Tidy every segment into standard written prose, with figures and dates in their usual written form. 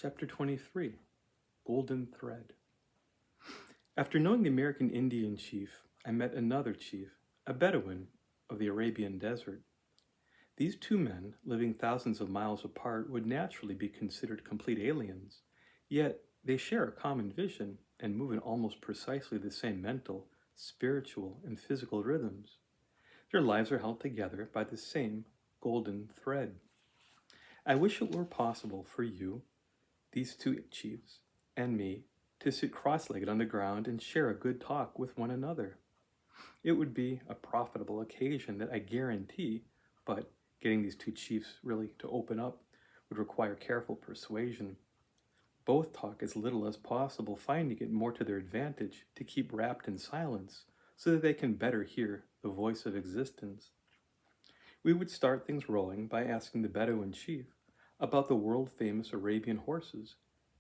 Chapter 23, Golden Thread. After knowing the American Indian chief, I met another chief, a Bedouin of the Arabian desert. These two men, living thousands of miles apart, would naturally be considered complete aliens, yet they share a common vision and move in almost precisely the same mental, spiritual, and physical rhythms. Their lives are held together by the same golden thread. I wish it were possible for you, these two chiefs, and me to sit cross-legged on the ground and share a good talk with one another. It would be a profitable occasion that I guarantee, but getting these two chiefs really to open up would require careful persuasion. Both talk as little as possible, finding it more to their advantage to keep wrapped in silence so that they can better hear the voice of existence. We would start things rolling by asking the Bedouin chief about the world-famous Arabian horses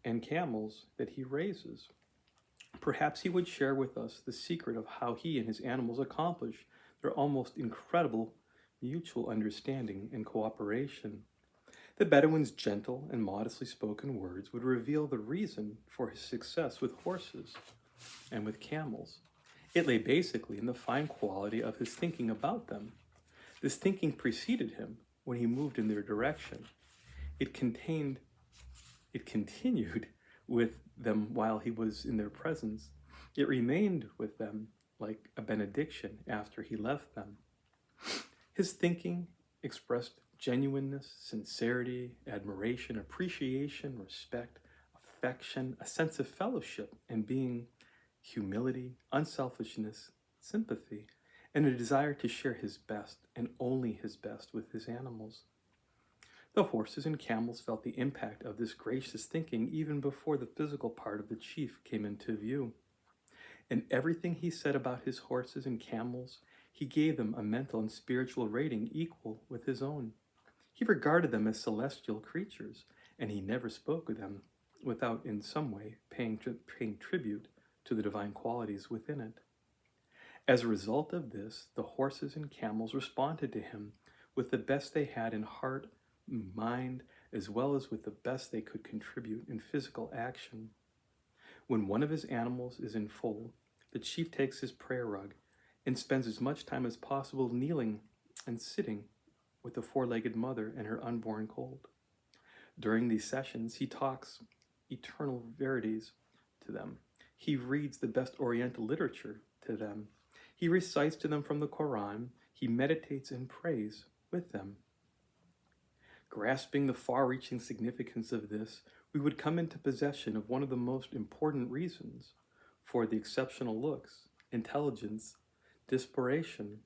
and camels that he raises. Perhaps he would share with us the secret of how he and his animals accomplish their almost incredible mutual understanding and cooperation. The Bedouin's gentle and modestly spoken words would reveal the reason for his success with horses and with camels. It lay basically in the fine quality of his thinking about them. This thinking preceded him when he moved in their direction. It continued with them while he was in their presence. It remained with them like a benediction after he left them. His thinking expressed genuineness, sincerity, admiration, appreciation, respect, affection, a sense of fellowship and being, humility, unselfishness, sympathy, and a desire to share his best and only his best with his animals. The horses and camels felt the impact of this gracious thinking even before the physical part of the chief came into view. And everything he said about his horses and camels, he gave them a mental and spiritual rating equal with his own. He regarded them as celestial creatures, and he never spoke of them without in some way paying tribute to the divine qualities within it. As a result of this, the horses and camels responded to him with the best they had in heart, mind, as well as with the best they could contribute in physical action. When one of his animals is in foal, the chief takes his prayer rug and spends as much time as possible kneeling and sitting with the four-legged mother and her unborn colt. During these sessions, he talks eternal verities to them. He reads the best Oriental literature to them. He recites to them from the Quran. He meditates and prays with them. Grasping the far-reaching significance of this, we would come into possession of one of the most important reasons for the exceptional looks, intelligence, disposition,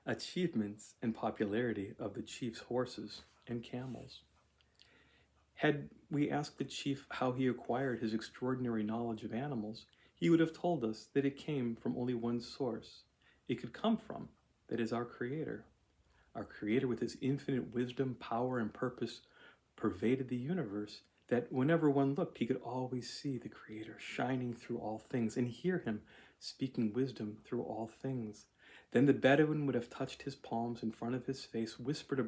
achievements, and popularity of the chief's horses and camels. Had we asked the chief how he acquired his extraordinary knowledge of animals, he would have told us that it came from only one source. It could come from, that is, our Creator. Our Creator, with his infinite wisdom, power, and purpose, pervaded the universe, that whenever one looked, he could always see the Creator shining through all things and hear him speaking wisdom through all things. Then the Bedouin would have touched his palms in front of his face, whispered a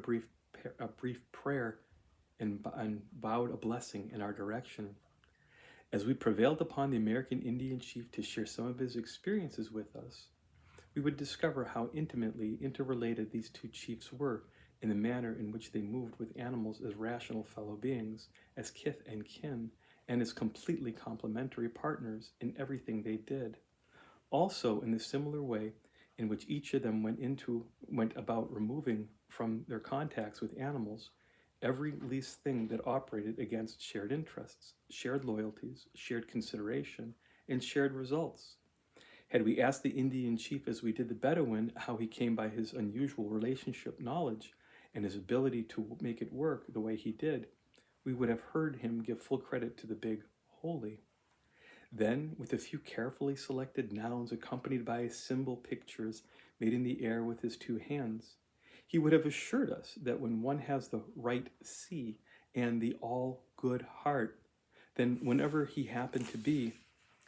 brief prayer, and bowed a blessing in our direction. As we prevailed upon the American Indian chief to share some of his experiences with us, we would discover how intimately interrelated these two chiefs were in the manner in which they moved with animals as rational fellow beings, as kith and kin, and as completely complementary partners in everything they did. Also, in the similar way in which each of them went about removing from their contacts with animals every least thing that operated against shared interests, shared loyalties, shared consideration, and shared results. Had we asked the Indian chief, as we did the Bedouin, how he came by his unusual relationship knowledge and his ability to make it work the way he did, we would have heard him give full credit to the big holy. Then, with a few carefully selected nouns accompanied by symbol pictures made in the air with his two hands, he would have assured us that when one has the right see and the all-good heart, then whenever he happened to be,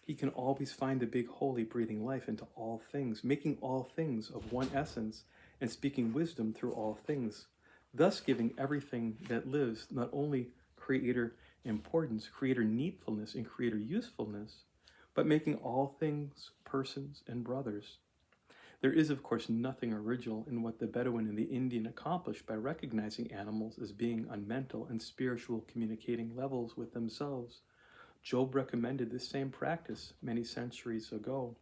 he can always find the big holy breathing life into all things, making all things of one essence and speaking wisdom through all things, thus giving everything that lives not only creator importance, creator needfulness, and creator usefulness, but making all things persons and brothers. There is, of course, nothing original in what the Bedouin and the Indian accomplished by recognizing animals as being on mental and spiritual communicating levels with themselves. Job recommended this same practice many centuries ago.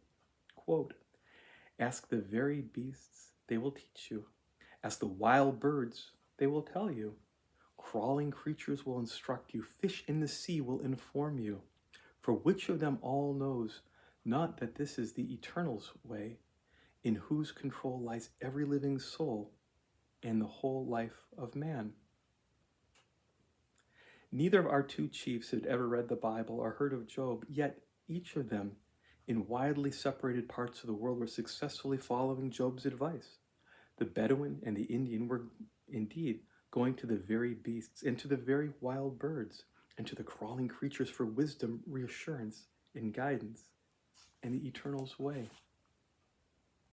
Quote, "Ask the very beasts, they will teach you. Ask the wild birds, they will tell you. Crawling creatures will instruct you. Fish in the sea will inform you. For which of them all knows not that this is the Eternal's way, in whose control lies every living soul and the whole life of man?" Neither of our two chiefs had ever read the Bible or heard of Job, yet each of them, in widely separated parts of the world, were successfully following Job's advice. The Bedouin and the Indian were indeed going to the very beasts and to the very wild birds and to the crawling creatures for wisdom, reassurance, and guidance, and the Eternal's way.